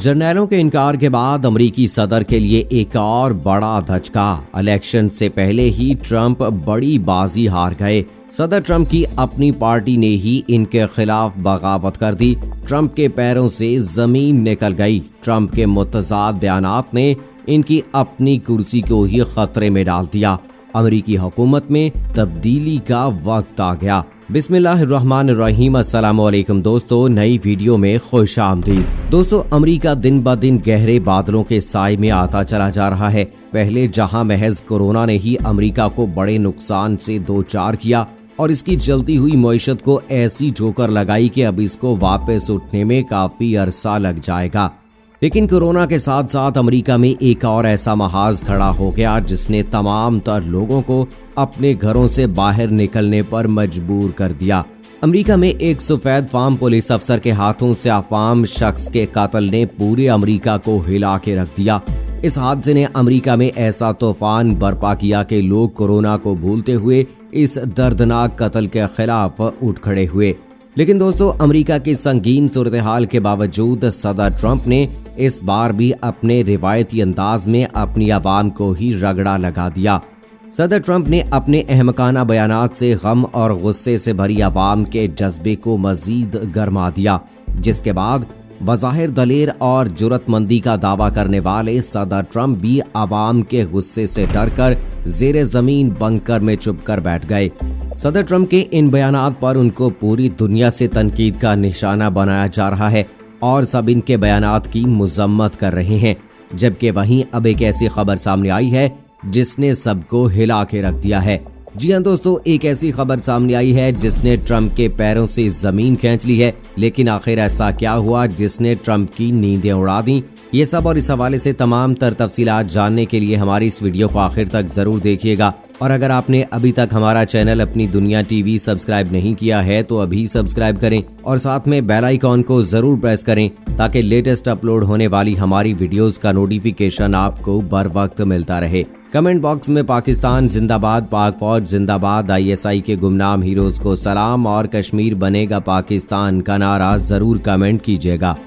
जर्नैलों के इनकार के बाद अमेरिकी सदर के लिए एक और बड़ा धचका। इलेक्शन से पहले ही ट्रंप बड़ी बाजी हार गए। सदर ट्रंप की अपनी पार्टी ने ही इनके खिलाफ बगावत कर दी। ट्रंप के पैरों से जमीन निकल गई। ट्रंप के मुतज़ाद बयानात ने इनकी अपनी कुर्सी को ही खतरे में डाल दिया। अमेरिकी हुकूमत में तब्दीली का वक्त आ गया। बिस्मिल्लाहिर्रहमानिर्रहीम। अस्सलामुअलैकुम दोस्तों, नई वीडियो में खुश आमदीद। दोस्तों, अमेरिका दिन ब दिन गहरे बादलों के साए में आता चला जा रहा है। पहले जहां महज कोरोना ने ही अमेरिका को बड़े नुकसान से दो चार किया और इसकी जलती हुई मईशत को ऐसी ठोकर लगाई कि अब इसको वापस उठने में काफी अरसा लग जाएगा। लेकिन कोरोना के साथ साथ अमेरिका में एक और ऐसा महाज खड़ा हो गया जिसने तमाम तर लोगों को अपने घरों से बाहर निकलने पर मजबूर कर दिया। अमेरिका में एक सफेद फार्म पुलिस अफसर के हाथों से अफाम शख्स के कातिल ने पूरे अमेरिका को हिला के रख दिया। इस हादसे ने अमेरिका में ऐसा तूफान बर्पा किया कि लोग कोरोना को भूलते हुए इस दर्दनाक कत्ल के खिलाफ उठ खड़े हुए। लेकिन दोस्तों, अमेरिका की संगीन सूरत हाल के बावजूद सदर ट्रंप ने इस बार भी अपने रिवायती अंदाज में अपनी आवाम को ही रगड़ा लगा दिया। सदर ट्रंप ने अपने अहमकाना बयानात से गम और गुस्से से भरी आवाम के जज्बे को मजीद गरमा दिया, जिसके बाद बज़ाहिर दलेर और जुर्रतमंदी का दावा करने वाले सदर ट्रंप भी आवाम के गुस्से से डरकर ज़ेरे ज़मीन बंकर में छुप कर बैठ गए। सदर ट्रंप के इन बयानात पर उनको पूरी दुनिया से तनकीद का निशाना बनाया जा रहा है और सब इनके बयानात की मुजम्मत कर रहे हैं। जबकि वहीं अब एक ऐसी खबर सामने आई है जिसने सबको हिला के रख दिया है। जी हाँ दोस्तों, एक ऐसी खबर सामने आई है जिसने ट्रंप के पैरों से जमीन खींच ली है। लेकिन आखिर ऐसा क्या हुआ जिसने ट्रंप की नींदें उड़ा दी? ये सब और इस हवाले से तमाम तर तफसीलात जानने के लिए हमारी इस वीडियो को आखिर तक जरूर देखिएगा। और अगर आपने अभी तक हमारा चैनल अपनी दुनिया टीवी सब्सक्राइब नहीं किया है तो अभी सब्सक्राइब करें और साथ में बेल आइकॉन को जरूर प्रेस करें ताकि लेटेस्ट अपलोड होने वाली हमारी वीडियोस का नोटिफिकेशन आपको बर वक्त मिलता रहे। कमेंट बॉक्स में पाकिस्तान जिंदाबाद, पाक फौज जिंदाबाद, ISI के गुमनाम हीरोज को सलाम और कश्मीर बनेगा पाकिस्तान का नारा जरूर कमेंट कीजिएगा।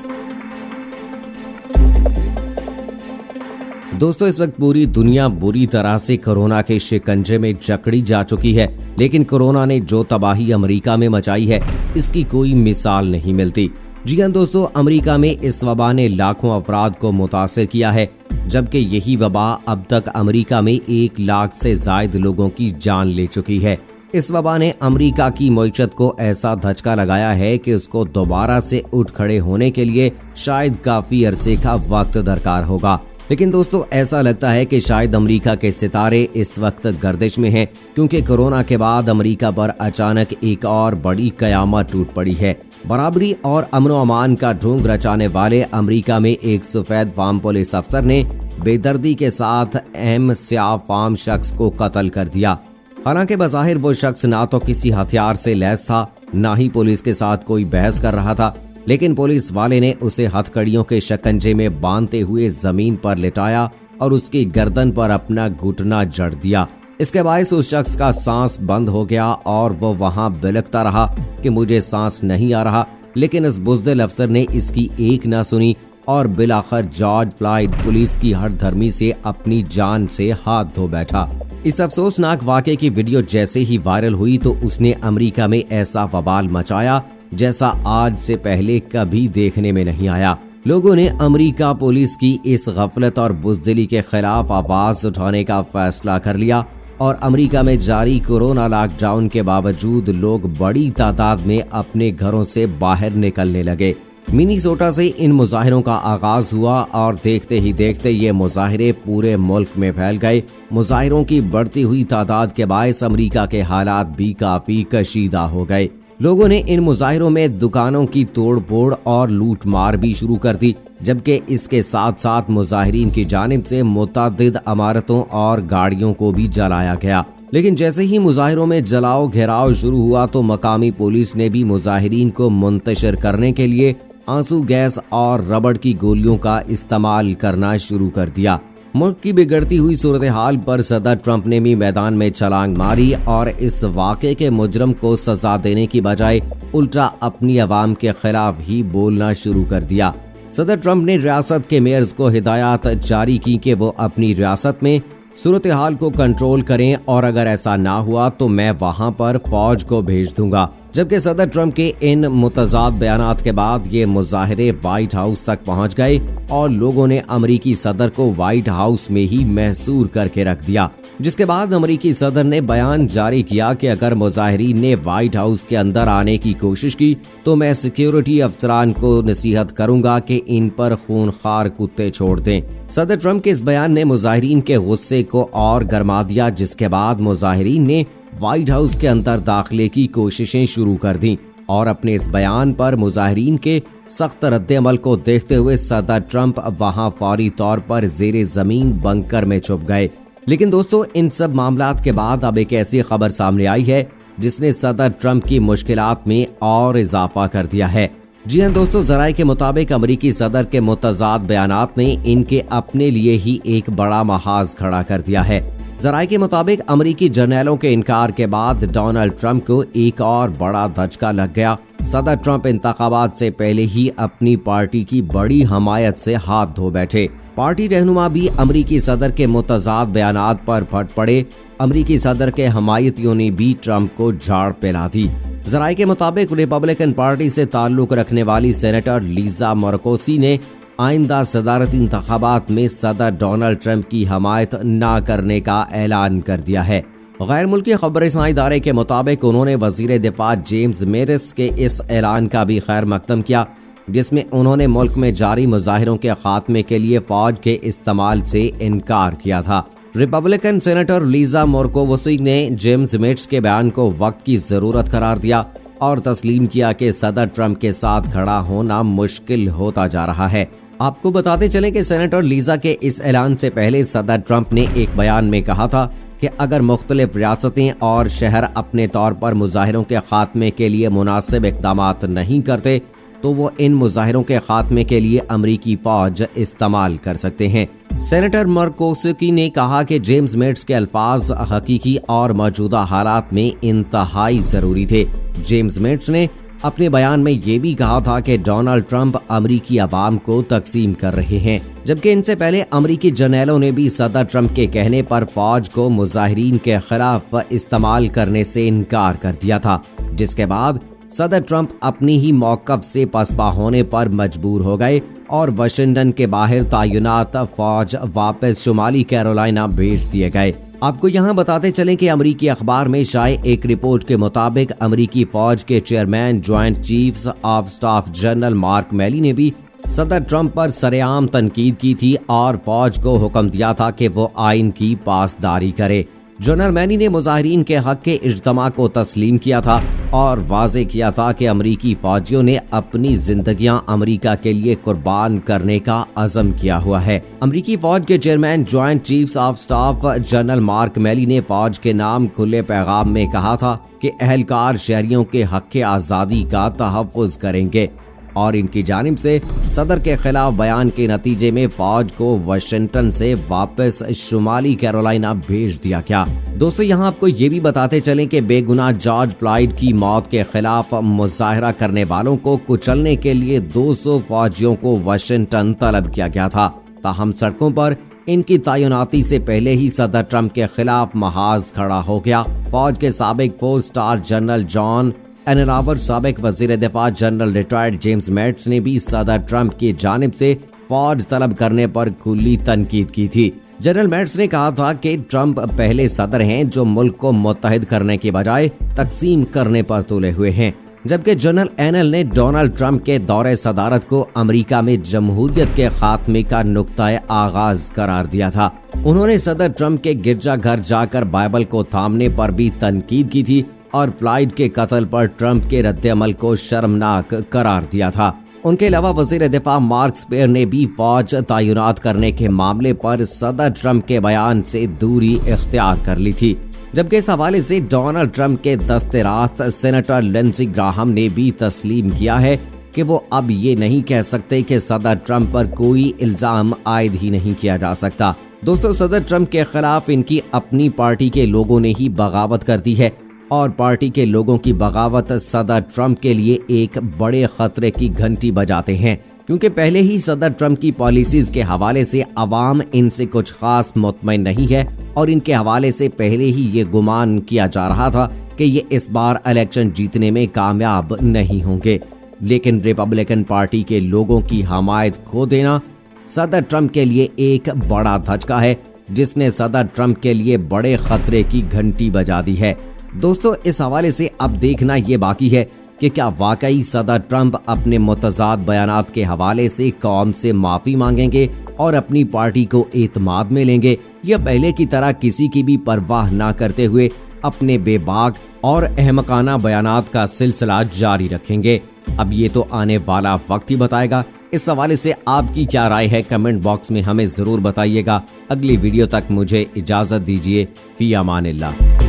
दोस्तों, इस वक्त पूरी दुनिया बुरी तरह से कोरोना के शिकंजे में जकड़ी जा चुकी है। लेकिन कोरोना ने जो तबाही अमेरिका में मचाई है इसकी कोई मिसाल नहीं मिलती। जी हाँ दोस्तों, अमेरिका में इस वबा ने लाखों अफराद को मुतासिर किया है, जबकि यही वबा अब तक अमेरिका में 1 लाख से ज्यादा लोगों की जान ले चुकी है। इस वबा ने अमेरिका की मईशत को ऐसा धचका लगाया है कि उसको दोबारा से उठ खड़े होने के लिए शायद काफी अरसे का वक्त दरकार होगा। लेकिन दोस्तों, ऐसा लगता है कि शायद अमेरिका के सितारे इस वक्त गर्दिश में हैं, क्योंकि कोरोना के बाद अमेरिका पर अचानक एक और बड़ी कयामत टूट पड़ी है। बराबरी और अमनो अमान का ढोंग रचाने वाले अमेरिका में एक सफेद फार्म पुलिस अफसर ने बेदर्दी के साथ अहम स्याह फार्म शख्स को कत्ल कर दिया। हालांकि बज़ाहिर वो शख्स ना तो किसी हथियार से लैस था, ना ही पुलिस के साथ कोई बहस कर रहा था। लेकिन पुलिस वाले ने उसे हथकड़ियों के शिकंजे में बांधते हुए जमीन पर लिटाया और उसकी गर्दन पर अपना घुटना जड़ दिया। इसके बायस उस शख्स का सांस बंद हो गया और वो वहां बिलखता रहा कि मुझे सांस नहीं आ रहा। लेकिन इस बुज़दिल अफसर ने इसकी एक ना सुनी और बिलाखिर जॉर्ज फ्लॉयड पुलिस की हठधर्मी से अपनी जान से हाथ धो बैठा। इस अफसोसनाक वाक़े की वीडियो जैसे ही वायरल हुई तो उसने अमेरिका में ऐसा वबाल मचाया जैसा आज से पहले कभी देखने में नहीं आया। लोगों ने अमेरिका पुलिस की इस गफलत और बुज़दिली के खिलाफ आवाज उठाने का फैसला कर लिया और अमेरिका में जारी कोरोना लॉकडाउन के बावजूद लोग बड़ी तादाद में अपने घरों से बाहर निकलने लगे। मिनीसोटा से इन मुजाहिरों का आगाज हुआ और देखते ही देखते ये मुजाहिरे पूरे मुल्क में फैल गए। मुजाहिरों की बढ़ती हुई तादाद के बायस अमेरिका के हालात भी काफी कशीदा हो गए। लोगों ने इन मुजाहिरों में दुकानों की तोड़ फोड़ और लूट मार भी शुरू कर दी, जबकि इसके साथ साथ मुजाहिरीन की जानिब से मुतअद्दिद इमारतों और गाड़ियों को भी जलाया गया। लेकिन जैसे ही मुजाहिरों में जलाओ घेराव शुरू हुआ तो मकामी पुलिस ने भी मुजाहिरीन को मुंतशिर करने के लिए आंसू गैस और रबड़ की गोलियों का इस्तेमाल करना शुरू कर दिया। मुल्क की बिगड़ती हुई सूरत हाल पर सदर ट्रंप ने भी मैदान में छलांग मारी और इस वाक़े के मुजरम को सजा देने की बजाय उल्टा अपनी आवाम के खिलाफ ही बोलना शुरू कर दिया। सदर ट्रंप ने रियासत के मेयर्स को हिदायत जारी की कि वो अपनी रियासत में सूरत हाल को कंट्रोल करें और अगर ऐसा ना हुआ तो मैं वहां पर फौज को भेज दूंगा। जबकि सदर ट्रंप के इन मुतजाद बयानात के बाद ये मुजाहिरे व्हाइट हाउस तक पहुंच गए और लोगों ने अमरीकी सदर को व्हाइट हाउस में ही महसूर करके रख दिया, जिसके बाद अमरीकी सदर ने बयान जारी किया कि अगर मुजाहिरीन ने व्हाइट हाउस के अंदर आने की कोशिश की तो मैं सिक्योरिटी अफसरान को नसीहत करूंगा कि इन पर खूनखार कुत्ते छोड़ दें। सदर ट्रंप के इस बयान ने मुजाहिरीन के गुस्से को और गर्मा दिया, जिसके बाद मुजाहिरीन ने व्हाइट हाउस के अंदर दाखिले की कोशिशें शुरू कर दी और अपने इस बयान पर मुजाहिरीन के सख्त रद्द-ए-अमल को देखते हुए सदर ट्रंप वहां फौरी तौर पर जेरे जमीन बंकर में छुप गए। लेकिन दोस्तों, इन सब मामलात के बाद अब एक ऐसी खबर सामने आई है जिसने सदर ट्रंप की मुश्किलात में और इजाफा कर दिया है। जी हां दोस्तों, जराए के मुताबिक अमरीकी सदर के मुतजाद बयानात ने इनके अपने लिए ही एक बड़ा महाज खड़ा कर दिया है। जराए के मुताबिक अमरीकी जर्नैलों के इनकार के बाद डोनाल्ड ट्रंप को एक और बड़ा धचका लग गया। सदर ट्रंप इंतखाबात से पहले ही अपनी पार्टी की बड़ी हमायत से हाथ धो बैठे। पार्टी रहनुमा भी अमरीकी सदर के मुतजाद बयानात पर फट पड़े। अमरीकी सदर के हमायतियों ने भी ट्रंप को झाड़ पिला दी। जराए के मुताबिक रिपब्लिकन पार्टी से ताल्लुक रखने वाली सेनेटर लीजा मार्कोसी ने आइंदा सदारती इंतखाबात में सदर डोनाल्ड ट्रंप की हमायत न करने का ऐलान कर दिया है। गैर मुल्की खबरसां इदारे के मुताबिक उन्होंने वजीर दिफा जेम्स मैटिस के इस ऐलान का भी खैर मकदम किया, जिसमें उन्होंने मुल्क में जारी मुजाहिरों के खात्मे के लिए फौज के इस्तेमाल से इनकार किया था। रिपब्लिकन सेनेटर लीजा मार्कोसी ने जेम्स मैटिस के बयान को वक्त की जरूरत करार दिया और तस्लीम किया कि सदर ट्रंप के साथ खड़ा होना मुश्किल होता जा रहा है। आपको बताते चलें कि सेनेटर लीजा के इस ऐलान से पहले सदर ट्रंप ने एक बयान में कहा था कि अगर मुख्तलिफ रियासतें और शहर अपने तौर पर मुजाहिरों के खात्मे के लिए मुनासिब इक़दामात नहीं करते तो वो इन मुजाहिरों के खात्मे के लिए अमरीकी फौज इस्तेमाल कर सकते हैं। सेनेटर मार्कोसी ने कहा कि जेम्स मैटिस के अल्फाज हकीकी और मौजूदा हालात में इंतहाई जरूरी थे। जेम्स मैटिस ने अपने बयान में ये भी कहा था कि डोनाल्ड ट्रंप अमरीकी अवाम को तकसीम कर रहे हैं, जबकि इनसे पहले अमरीकी जर्नैलों ने भी सदर ट्रंप के कहने पर फौज को मुजाहिरीन के खिलाफ इस्तेमाल करने से इनकार कर दिया था, जिसके बाद सदर ट्रंप अपनी ही मौकफ से पसपा होने पर मजबूर हो गए और वाशिंगटन के बाहर तैनात फौज वापस शुमाली कैरोलिना भेज दिए गए। आपको यहाँ बताते चलें कि अमरीकी अखबार में शाये एक रिपोर्ट के मुताबिक अमरीकी फौज के chairman joint chiefs of staff general mark मैली ने भी सदर ट्रंप पर सरेआम तनकीद की थी और फौज को हुक्म दिया था कि वो आइन की पासदारी करे। जनरल मैनी ने मुजाहिरीन के हक के इज्तिमा को तस्लीम किया था और वाज़े किया था कि अमरीकी फौजियों ने अपनी जिंदगियां अमरीका के लिए कुर्बान करने का अज़म किया हुआ है। अमरीकी फौज के chairman joint chiefs of staff general mark मैली ने फौज के नाम खुले पैगाम में कहा था कि अहलकार शहरियों के हक के आज़ादी का तहफ़्फ़ुज़ करेंगे और इनकी जानिब से सदर के खिलाफ बयान के नतीजे में फौज को वाशिंगटन से वापस शुमाली कैरोलिना भेज दिया गया। दोस्तों, यहाँ आपको ये भी बताते चलें कि बेगुनाह जॉर्ज फ्लॉयड की मौत के खिलाफ मुजाहरा करने वालों को कुचलने के लिए 200 फौजियों को वाशिंगटन तलब किया गया था। ताहम सड़कों पर इनकी तैनाती से पहले ही सदर ट्रंप के खिलाफ महाज खड़ा हो गया। फौज के साबिक 4 स्टार जनरल जॉन एनरावर, साबिक वजीर दिफा जनरल रिटायर्ड जेम्स मैटिस ने भी सदर ट्रंप की जानिब से फौज तलब करने पर खुली तनकीद की थी। जनरल मैटिस ने कहा था कि ट्रंप पहले सदर हैं जो मुल्क को मुत्तहिद करने के बजाय तकसीम करने पर तुले हुए हैं, जबकि जनरल एनएल ने डोनाल्ड ट्रंप के दौरे सदारत को अमेरिका में जमहूरियत के खात्मे का नुक्ताए आगाज करार दिया था। उन्होंने सदर ट्रंप के गिरजाघर जाकर बाइबल को थामने पर भी तनकीद की थी और फ्लॉयड के कत्ल पर ट्रंप के रद्द-ए-अमल को शर्मनाक करार दिया था। उनके अलावा वजीर दिफा मार्क स्पेयर ने भी फौज तैनात करने के मामले पर सदर ट्रंप के बयान से दूरी इख्तियार कर ली थी, जबकि इस हवाले से डोनाल्ड ट्रंप के दस्ते रास्त सेनेटर लिंडसे ग्राहम ने भी तस्लीम किया है कि वो अब ये नहीं कह सकते कि सदर ट्रंप पर कोई इल्जाम आयद ही नहीं किया जा सकता। दोस्तों, सदर ट्रंप के खिलाफ इनकी अपनी पार्टी के लोगों ने ही बगावत कर दी है और पार्टी के लोगों की बगावत सदर ट्रंप के लिए एक बड़े खतरे की घंटी बजाते हैं। क्योंकि पहले ही सदर ट्रंप की पॉलिसीज के हवाले से अवाम इनसे कुछ खास मुतमईन नहीं है और इनके हवाले से पहले ही ये गुमान किया जा रहा था कि ये इस बार इलेक्शन जीतने में कामयाब नहीं होंगे। लेकिन रिपब्लिकन पार्टी के लोगों की हमायत खो देना सदर ट्रंप के लिए एक बड़ा धचका है, जिसने सदर ट्रंप के लिए बड़े खतरे की घंटी बजा दी है। दोस्तों, इस हवाले से अब देखना ये बाकी है कि क्या वाकई सदर ट्रंप अपने मुतजाद बयानात के हवाले से कौम से माफी मांगेंगे और अपनी पार्टी को एतमाद में लेंगे, या पहले की तरह किसी की भी परवाह ना करते हुए अपने बेबाक और अहमकाना बयानात का सिलसिला जारी रखेंगे। अब ये तो आने वाला वक्त ही बताएगा। इस हवाले से आपकी क्या राय है, कमेंट बॉक्स में हमें जरूर बताइएगा। अगली वीडियो तक मुझे इजाजत दीजिए। फी अमानिल्लाह।